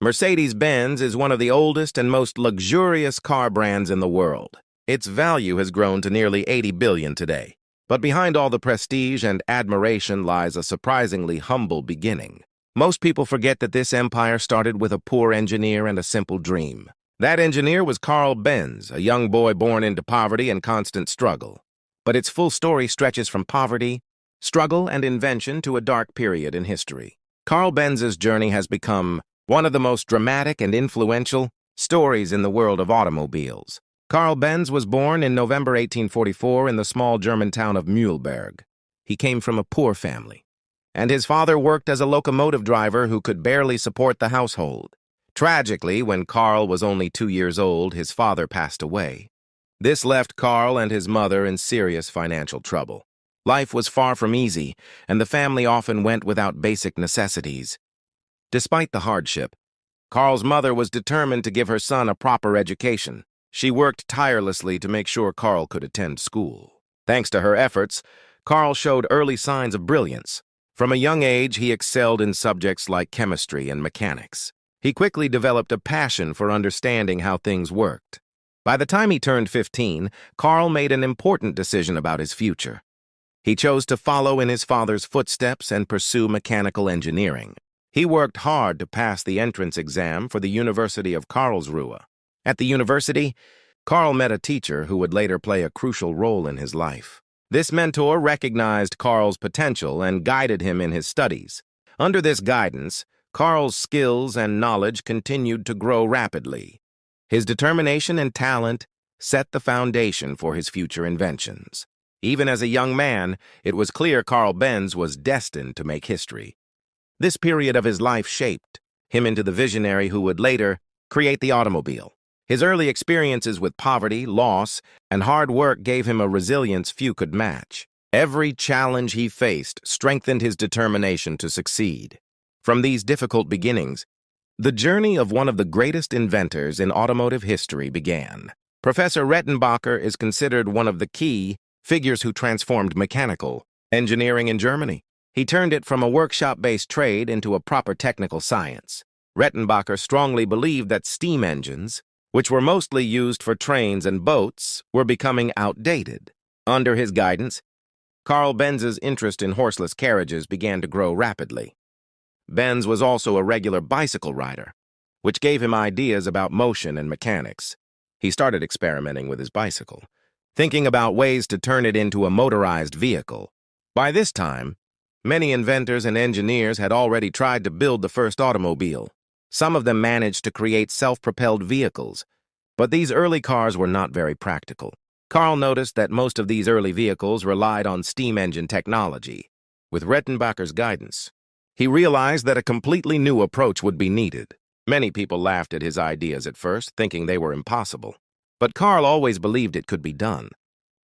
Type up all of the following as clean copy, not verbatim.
Mercedes-Benz is one of the oldest and most luxurious car brands in the world. Its value has grown to nearly $80 billion today. But behind all the prestige and admiration lies a surprisingly humble beginning. Most people forget that this empire started with a poor engineer and a simple dream. That engineer was Carl Benz, a young boy born into poverty and constant struggle. But its full story stretches from poverty, struggle, and invention to a dark period in history. Carl Benz's journey has become one of the most dramatic and influential stories in the world of automobiles. Carl Benz was born in November 1844 in the small German town of Mühlberg. He came from a poor family, and his father worked as a locomotive driver who could barely support the household. Tragically, when Carl was only 2 years old, his father passed away. This left Carl and his mother in serious financial trouble. Life was far from easy, and the family often went without basic necessities. Despite the hardship, Carl's mother was determined to give her son a proper education. She worked tirelessly to make sure Carl could attend school. Thanks to her efforts, Carl showed early signs of brilliance. From a young age, he excelled in subjects like chemistry and mechanics. He quickly developed a passion for understanding how things worked. By the time he turned 15, Carl made an important decision about his future. He chose to follow in his father's footsteps and pursue mechanical engineering. He worked hard to pass the entrance exam for the University of Karlsruhe. At the university, Carl met a teacher who would later play a crucial role in his life. This mentor recognized Carl's potential and guided him in his studies. Under this guidance, Carl's skills and knowledge continued to grow rapidly. His determination and talent set the foundation for his future inventions. Even as a young man, it was clear Carl Benz was destined to make history. This period of his life shaped him into the visionary who would later create the automobile. His early experiences with poverty, loss, and hard work gave him a resilience few could match. Every challenge he faced strengthened his determination to succeed. From these difficult beginnings, the journey of one of the greatest inventors in automotive history began. Professor Rettenbacher is considered one of the key figures who transformed mechanical engineering in Germany. He turned it from a workshop-based trade into a proper technical science. Rettenbacher strongly believed that steam engines, which were mostly used for trains and boats, were becoming outdated. Under his guidance, Carl Benz's interest in horseless carriages began to grow rapidly. Benz was also a regular bicycle rider, which gave him ideas about motion and mechanics. He started experimenting with his bicycle, thinking about ways to turn it into a motorized vehicle. By this time, many inventors and engineers had already tried to build the first automobile. Some of them managed to create self-propelled vehicles, but these early cars were not very practical. Carl noticed that most of these early vehicles relied on steam engine technology. With Rettenbacher's guidance, he realized that a completely new approach would be needed. Many people laughed at his ideas at first, thinking they were impossible. But Carl always believed it could be done.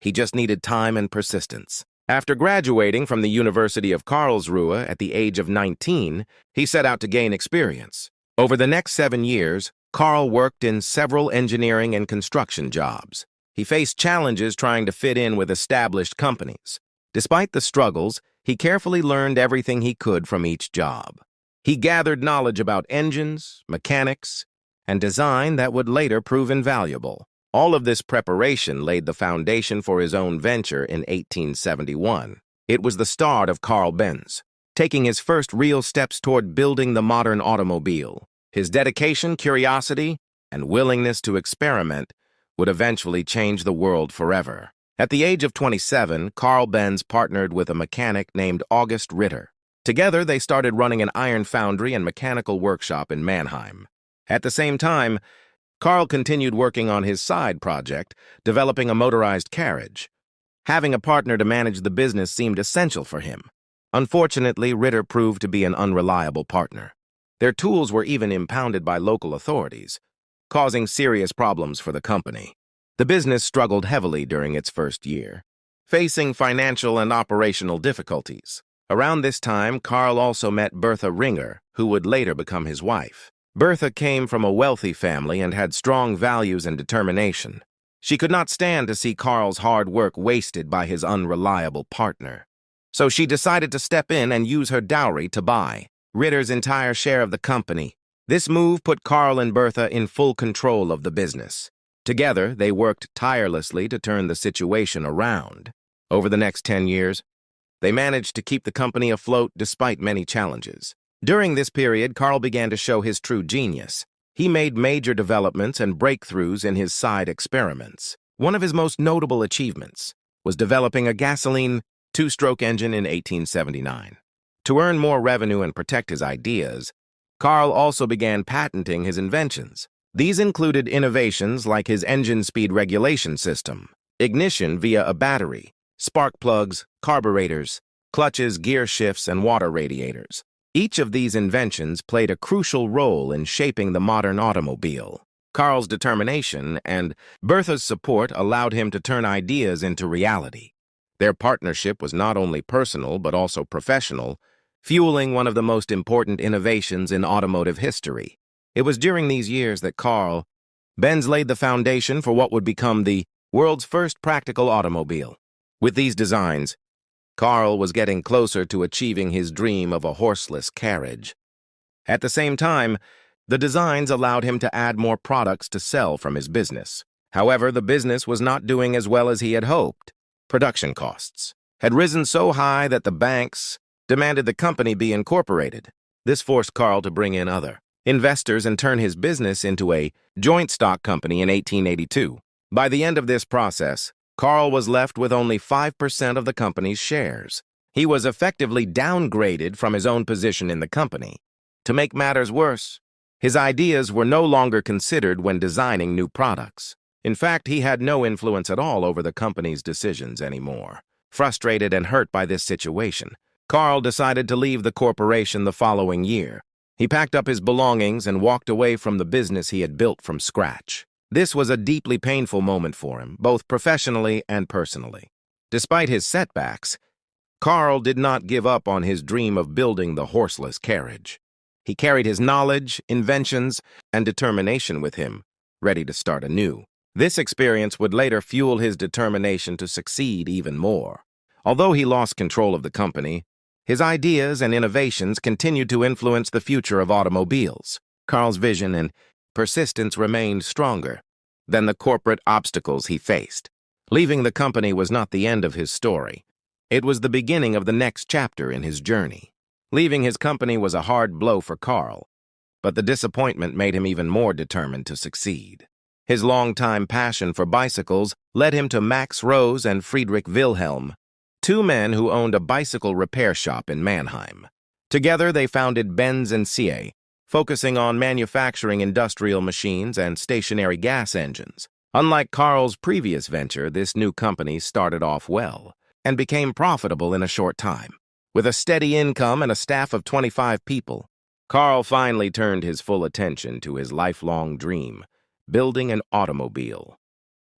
He just needed time and persistence. After graduating from the University of Karlsruhe at the age of 19, he set out to gain experience. Over the next 7 years, Carl worked in several engineering and construction jobs. He faced challenges trying to fit in with established companies. Despite the struggles, he carefully learned everything he could from each job. He gathered knowledge about engines, mechanics, and design that would later prove invaluable. All of this preparation laid the foundation for his own venture in 1871. It was the start of Carl Benz, taking his first real steps toward building the modern automobile. His dedication, curiosity, and willingness to experiment would eventually change the world forever. At the age of 27, Carl Benz partnered with a mechanic named August Ritter. Together, they started running an iron foundry and mechanical workshop in Mannheim. At the same time, Carl continued working on his side project, developing a motorized carriage. Having a partner to manage the business seemed essential for him. Unfortunately, Ritter proved to be an unreliable partner. Their tools were even impounded by local authorities, causing serious problems for the company. The business struggled heavily during its first year, facing financial and operational difficulties. Around this time, Carl also met Bertha Ringer, who would later become his wife. Bertha came from a wealthy family and had strong values and determination. She could not stand to see Carl's hard work wasted by his unreliable partner. So she decided to step in and use her dowry to buy Ritter's entire share of the company. This move put Carl and Bertha in full control of the business. Together, they worked tirelessly to turn the situation around. Over the next 10 years, they managed to keep the company afloat despite many challenges. During this period, Carl began to show his true genius. He made major developments and breakthroughs in his side experiments. One of his most notable achievements was developing a gasoline two-stroke engine in 1879. To earn more revenue and protect his ideas, Carl also began patenting his inventions. These included innovations like his engine speed regulation system, ignition via a battery, spark plugs, carburetors, clutches, gear shifts, and water radiators. Each of these inventions played a crucial role in shaping the modern automobile. Carl's determination and Bertha's support allowed him to turn ideas into reality. Their partnership was not only personal but also professional, fueling one of the most important innovations in automotive history. It was during these years that Benz laid the foundation for what would become the world's first practical automobile. With these designs, Carl was getting closer to achieving his dream of a horseless carriage. At the same time, the designs allowed him to add more products to sell from his business. However, the business was not doing as well as he had hoped. Production costs had risen so high that the banks demanded the company be incorporated. This forced Carl to bring in other investors and turn his business into a joint stock company in 1882. By the end of this process, Carl was left with only 5% of the company's shares. He was effectively downgraded from his own position in the company. To make matters worse, his ideas were no longer considered when designing new products. In fact, he had no influence at all over the company's decisions anymore. Frustrated and hurt by this situation, Carl decided to leave the corporation the following year. He packed up his belongings and walked away from the business he had built from scratch. This was a deeply painful moment for him, both professionally and personally. Despite his setbacks, Carl did not give up on his dream of building the horseless carriage. He carried his knowledge, inventions, and determination with him, ready to start anew. This experience would later fuel his determination to succeed even more. Although he lost control of the company, his ideas and innovations continued to influence the future of automobiles. Carl's vision and persistence remained stronger than the corporate obstacles he faced. Leaving the company was not the end of his story. It was the beginning of the next chapter in his journey. Leaving his company was a hard blow for Carl, but the disappointment made him even more determined to succeed. His longtime passion for bicycles led him to Max Rose and Friedrich Wilhelm, two men who owned a bicycle repair shop in Mannheim. Together, they founded Benz & Sie, focusing on manufacturing industrial machines and stationary gas engines. Unlike Carl's previous venture, this new company started off well and became profitable in a short time. With a steady income and a staff of 25 people, Carl finally turned his full attention to his lifelong dream, building an automobile.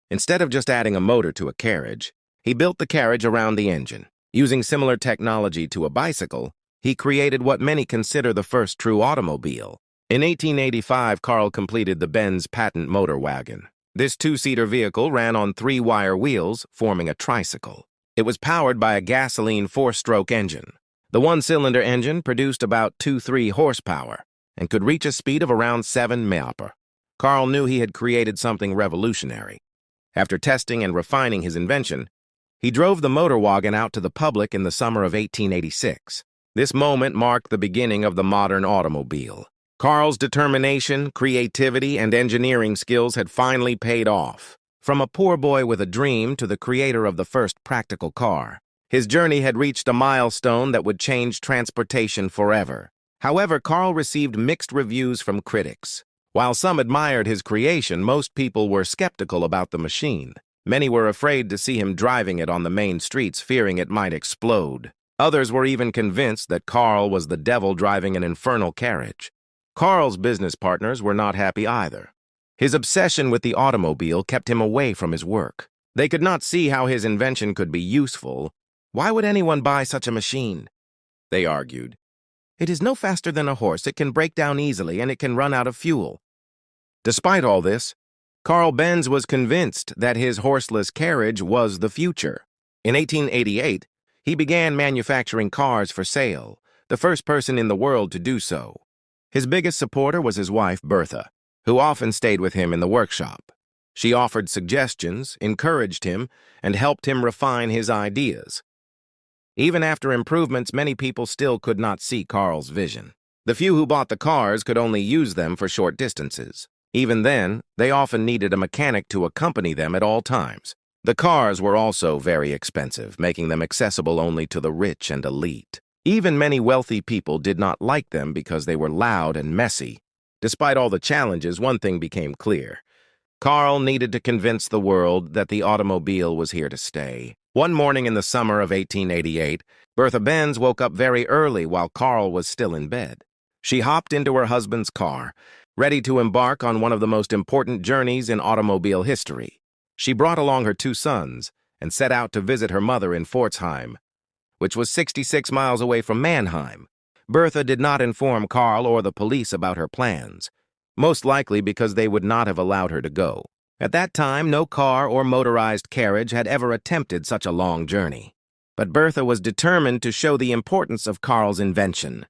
Instead of just adding a motor to a carriage, he built the carriage around the engine. Using similar technology to a bicycle, he created what many consider the first true automobile. In 1885, Carl completed the Benz patent motor wagon. This two-seater vehicle ran on 3-wire wheels, forming a tricycle. It was powered by a gasoline 4-stroke engine. The one-cylinder engine produced about 2-3 horsepower and could reach a speed of around 7 mph. Carl knew he had created something revolutionary. After testing and refining his invention, he drove the motor wagon out to the public in the summer of 1886. This moment marked the beginning of the modern automobile. Carl's determination, creativity, and engineering skills had finally paid off. From a poor boy with a dream to the creator of the first practical car, his journey had reached a milestone that would change transportation forever. However, Carl received mixed reviews from critics. While some admired his creation, most people were skeptical about the machine. Many were afraid to see him driving it on the main streets, fearing it might explode. Others were even convinced that Carl was the devil driving an infernal carriage. Carl's business partners were not happy either. His obsession with the automobile kept him away from his work. They could not see how his invention could be useful. Why would anyone buy such a machine? They argued. It is no faster than a horse, it can break down easily, and it can run out of fuel. Despite all this, Carl Benz was convinced that his horseless carriage was the future. In 1888, he began manufacturing cars for sale, the first person in the world to do so. His biggest supporter was his wife, Bertha, who often stayed with him in the workshop. She offered suggestions, encouraged him, and helped him refine his ideas. Even after improvements, many people still could not see Carl's vision. The few who bought the cars could only use them for short distances. Even then, they often needed a mechanic to accompany them at all times. The cars were also very expensive, making them accessible only to the rich and elite. Even many wealthy people did not like them because they were loud and messy. Despite all the challenges, one thing became clear. Carl needed to convince the world that the automobile was here to stay. One morning in the summer of 1888, Bertha Benz woke up very early while Carl was still in bed. She hopped into her husband's car, ready to embark on one of the most important journeys in automobile history. She brought along her 2 sons and set out to visit her mother in Pforzheim, which was 66 miles away from Mannheim. Bertha did not inform Carl or the police about her plans, most likely because they would not have allowed her to go. At that time, no car or motorized carriage had ever attempted such a long journey. But Bertha was determined to show the importance of Carl's invention.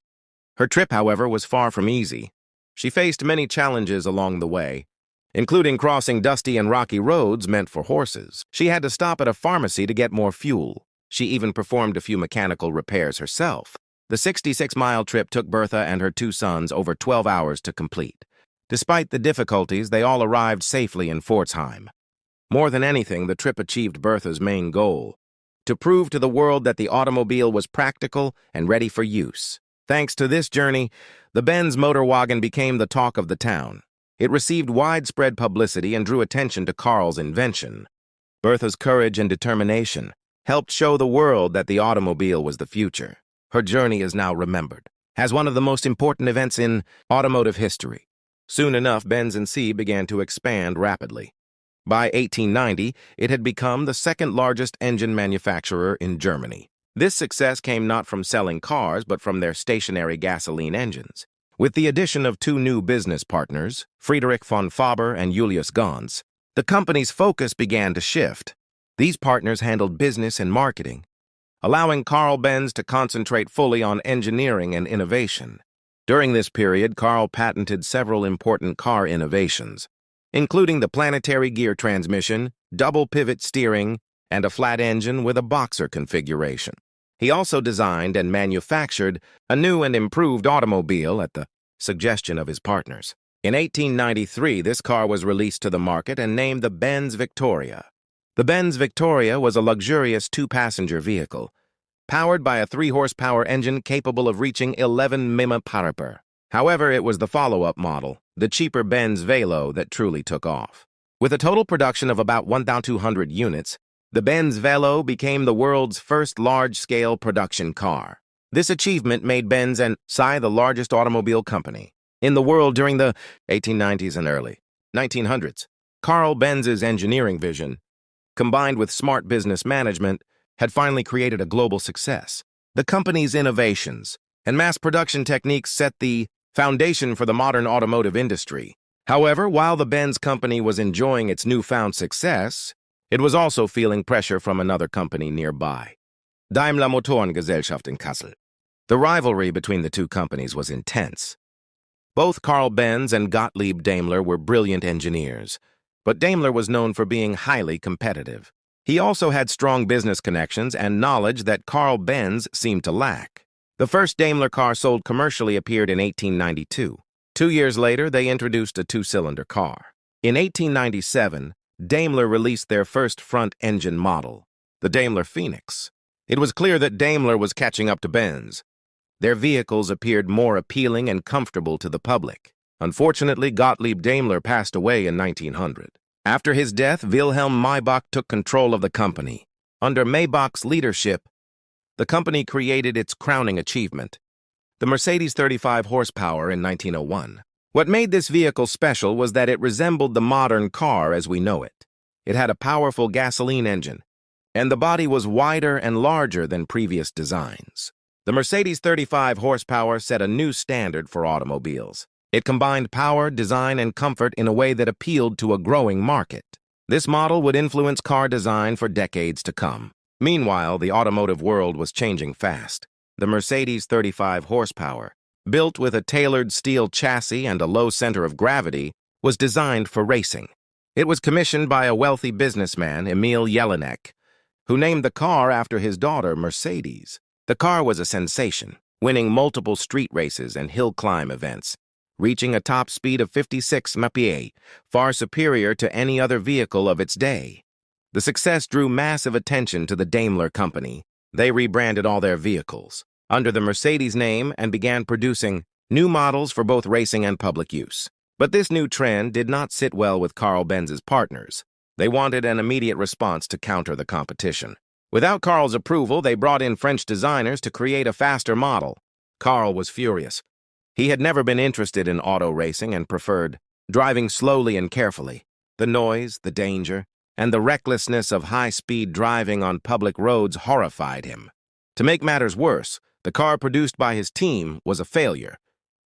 Her trip, however, was far from easy. She faced many challenges along the way, including crossing dusty and rocky roads meant for horses. She had to stop at a pharmacy to get more fuel. She even performed a few mechanical repairs herself. The 66-mile trip took Bertha and her 2 sons over 12 hours to complete. Despite the difficulties, they all arrived safely in Pforzheim. More than anything, the trip achieved Bertha's main goal: to prove to the world that the automobile was practical and ready for use. Thanks to this journey, the Benz motor wagon became the talk of the town. It received widespread publicity and drew attention to Carl's invention. Bertha's courage and determination helped show the world that the automobile was the future. Her journey is now remembered as one of the most important events in automotive history. Soon enough, Benz & C began to expand rapidly. By 1890, it had become the second-largest engine manufacturer in Germany. This success came not from selling cars, but from their stationary gasoline engines. With the addition of 2 new business partners, Friedrich von Faber and Julius Ganz, the company's focus began to shift. These partners handled business and marketing, allowing Carl Benz to concentrate fully on engineering and innovation. During this period, Carl patented several important car innovations, including the planetary gear transmission, double pivot steering, and a flat engine with a boxer configuration. He also designed and manufactured a new and improved automobile at the suggestion of his partners. In 1893, this car was released to the market and named the Benz Victoria. The Benz Victoria was a luxurious 2-passenger vehicle, powered by a 3-horsepower engine capable of reaching 11 mph. However, it was the follow-up model, the cheaper Benz Velo, that truly took off. With a total production of about 1,200 units, the Benz Velo became the world's first large-scale production car. This achievement made Benz & C the largest automobile company in the world during the 1890s and early 1900s. Carl Benz's engineering vision, combined with smart business management, had finally created a global success. The company's innovations and mass production techniques set the foundation for the modern automotive industry. However, while the Benz company was enjoying its newfound success, it was also feeling pressure from another company nearby, Daimler Motorengesellschaft in Kassel. The rivalry between the 2 companies was intense. Both Carl Benz and Gottlieb Daimler were brilliant engineers, but Daimler was known for being highly competitive. He also had strong business connections and knowledge that Carl Benz seemed to lack. The first Daimler car sold commercially appeared in 1892. 2 years later, they introduced a 2-cylinder car. In 1897, Daimler released their first front-engine model, the Daimler Phoenix. It was clear that Daimler was catching up to Benz. Their vehicles appeared more appealing and comfortable to the public. Unfortunately, Gottlieb Daimler passed away in 1900. After his death, Wilhelm Maybach took control of the company. Under Maybach's leadership, the company created its crowning achievement, the Mercedes 35 horsepower in 1901. What made this vehicle special was that it resembled the modern car as we know it. It had a powerful gasoline engine, and the body was wider and larger than previous designs. The Mercedes 35 horsepower set a new standard for automobiles. It combined power, design, and comfort in a way that appealed to a growing market. This model would influence car design for decades to come. Meanwhile, the automotive world was changing fast. The Mercedes 35 horsepower Built with a tailored steel chassis and a low center of gravity, was designed for racing. It was commissioned by a wealthy businessman, Emil Jelinek, who named the car after his daughter, Mercedes. The car was a sensation, winning multiple street races and hill climb events, reaching a top speed of 56 mph, far superior to any other vehicle of its day. The success drew massive attention to the Daimler company. They rebranded all their vehicles under the Mercedes name and began producing new models for both racing and public use. But this new trend did not sit well with Carl Benz's partners. They wanted an immediate response to counter the competition. Without Carl's approval, they brought in French designers to create a faster model. Carl was furious. He had never been interested in auto racing and preferred driving slowly and carefully. The noise, the danger, and the recklessness of high-speed driving on public roads horrified him. To make matters worse, the car produced by his team was a failure.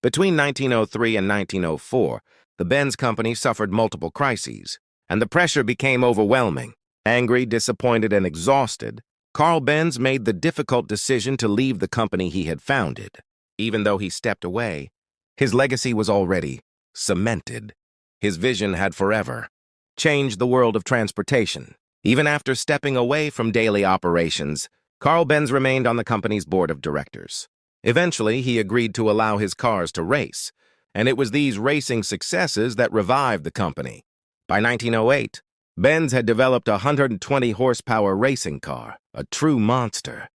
Between 1903 and 1904, the Benz company suffered multiple crises, and the pressure became overwhelming. Angry, disappointed, and exhausted, Carl Benz made the difficult decision to leave the company he had founded. Even though he stepped away, his legacy was already cemented. His vision had forever changed the world of transportation. Even after stepping away from daily operations, Carl Benz remained on the company's board of directors. Eventually, he agreed to allow his cars to race, and it was these racing successes that revived the company. By 1908, Benz had developed a 120-horsepower racing car, a true monster.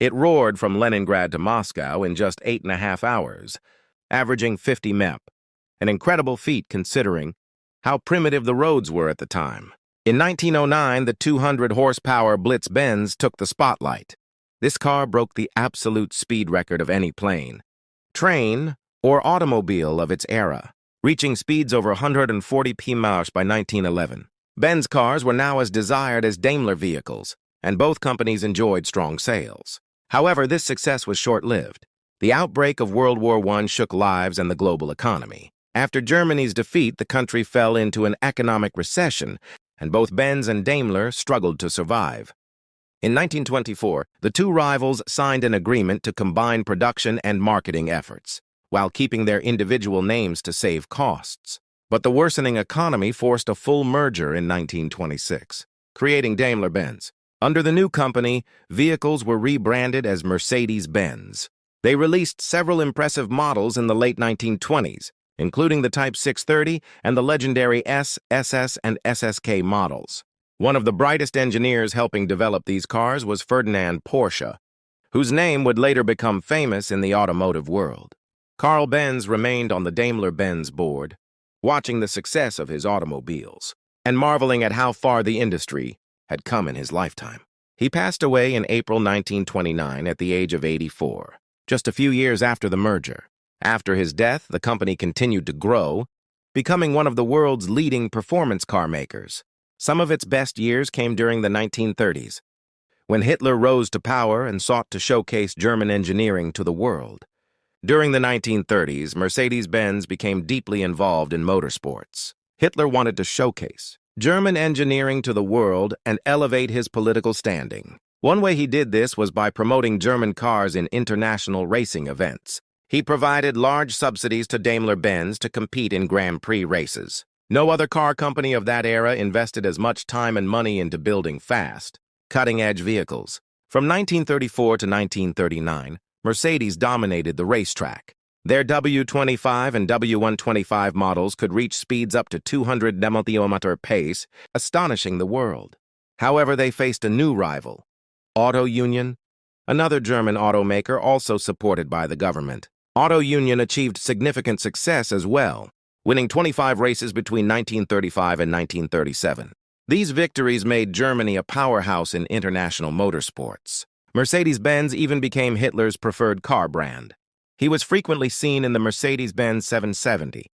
It roared from Leningrad to Moscow in just 8.5 hours, averaging 50 mph, an incredible feat considering how primitive the roads were at the time. In 1909, the 200-horsepower Blitz-Benz took the spotlight. This car broke the absolute speed record of any plane, train, or automobile of its era, reaching speeds over 140 km/h by 1911. Benz cars were now as desired as Daimler vehicles, and both companies enjoyed strong sales. However, this success was short-lived. The outbreak of World War I shook lives and the global economy. After Germany's defeat, the country fell into an economic recession, and both Benz and Daimler struggled to survive. In 1924, the two rivals signed an agreement to combine production and marketing efforts, while keeping their individual names to save costs. But the worsening economy forced a full merger in 1926, creating Daimler-Benz. Under the new company, vehicles were rebranded as Mercedes-Benz. They released several impressive models in the late 1920s, including the Type 630 and the legendary S, SS, and SSK models. One of the brightest engineers helping develop these cars was Ferdinand Porsche, whose name would later become famous in the automotive world. Carl Benz remained on the Daimler-Benz board, watching the success of his automobiles, and marveling at how far the industry had come in his lifetime. He passed away in April 1929 at the age of 84, just a few years after the merger. After his death, the company continued to grow, becoming one of the world's leading performance car makers. Some of its best years came during the 1930s, when Hitler rose to power and sought to showcase German engineering to the world. During the 1930s, Mercedes-Benz became deeply involved in motorsports. Hitler wanted to showcase German engineering to the world and elevate his political standing. One way he did this was by promoting German cars in international racing events. He provided large subsidies to Daimler-Benz to compete in Grand Prix races. No other car company of that era invested as much time and money into building fast, cutting-edge vehicles. From 1934 to 1939, Mercedes dominated the racetrack. Their W25 and W125 models could reach speeds up to 200 mph pace, astonishing the world. However, they faced a new rival, Auto Union, another German automaker also supported by the government. Auto Union achieved significant success as well, winning 25 races between 1935 and 1937. These victories made Germany a powerhouse in international motorsports. Mercedes-Benz even became Hitler's preferred car brand. He was frequently seen in the Mercedes-Benz 770,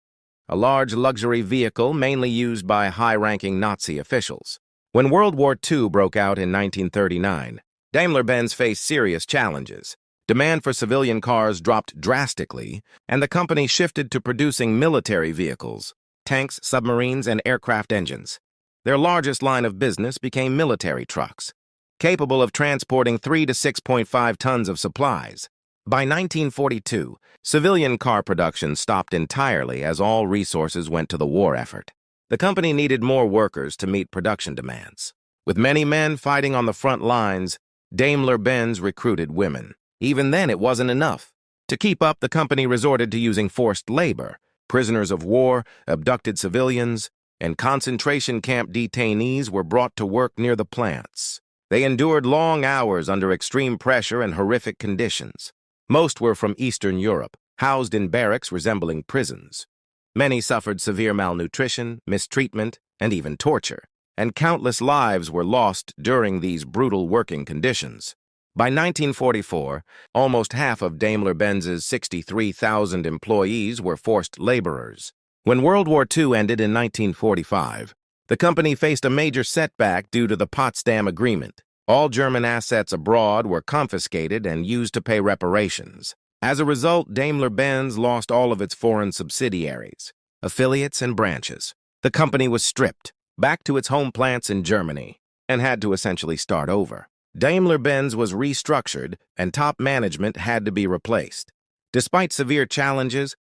a large luxury vehicle mainly used by high-ranking Nazi officials. When World War II broke out in 1939, Daimler-Benz faced serious challenges. Demand for civilian cars dropped drastically, and the company shifted to producing military vehicles, tanks, submarines, and aircraft engines. Their largest line of business became military trucks, capable of transporting 3 to 6.5 tons of supplies. By 1942, civilian car production stopped entirely as all resources went to the war effort. The company needed more workers to meet production demands. With many men fighting on the front lines, Daimler-Benz recruited women. Even then, it wasn't enough. To keep up, the company resorted to using forced labor, prisoners of war, abducted civilians, and concentration camp detainees were brought to work near the plants. They endured long hours under extreme pressure and horrific conditions. Most were from Eastern Europe, housed in barracks resembling prisons. Many suffered severe malnutrition, mistreatment, and even torture, and countless lives were lost during these brutal working conditions. By 1944, almost half of Daimler-Benz's 63,000 employees were forced laborers. When World War II ended in 1945, the company faced a major setback due to the Potsdam Agreement. All German assets abroad were confiscated and used to pay reparations. As a result, Daimler-Benz lost all of its foreign subsidiaries, affiliates, and branches. The company was stripped, back to its home plants in Germany, and had to essentially start over. Daimler-Benz was restructured, and top management had to be replaced. Despite severe challenges,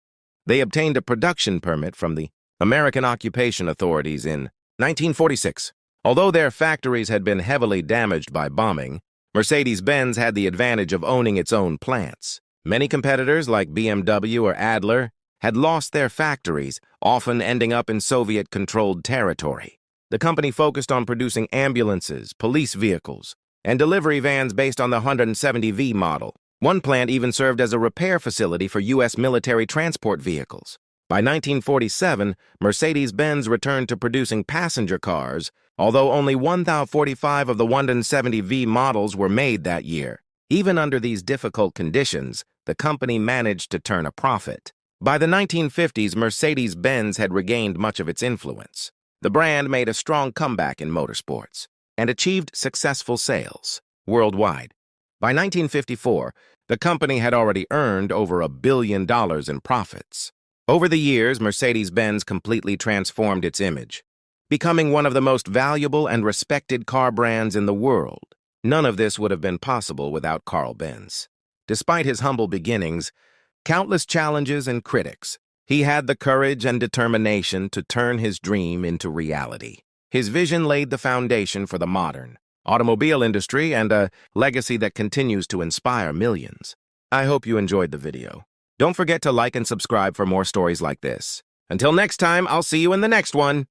they obtained a production permit from the American occupation authorities in 1946. Although their factories had been heavily damaged by bombing, Mercedes-Benz had the advantage of owning its own plants. Many competitors, like BMW or Adler, had lost their factories, often ending up in Soviet-controlled territory. The company focused on producing ambulances, police vehicles, and delivery vans based on the 170V model. One plant even served as a repair facility for U.S. military transport vehicles. By 1947, Mercedes-Benz returned to producing passenger cars, although only 1,045 of the 170V models were made that year. Even under these difficult conditions, the company managed to turn a profit. By the 1950s, Mercedes-Benz had regained much of its influence. The brand made a strong comeback in motorsports and achieved successful sales worldwide. By 1954, the company had already earned over $1 billion in profits. Over the years, Mercedes-Benz completely transformed its image, becoming one of the most valuable and respected car brands in the world. None of this would have been possible without Carl Benz. Despite his humble beginnings, countless challenges and critics, he had the courage and determination to turn his dream into reality. His vision laid the foundation for the modern automobile industry and a legacy that continues to inspire millions. I hope you enjoyed the video. Don't forget to like and subscribe for more stories like this. Until next time, I'll see you in the next one.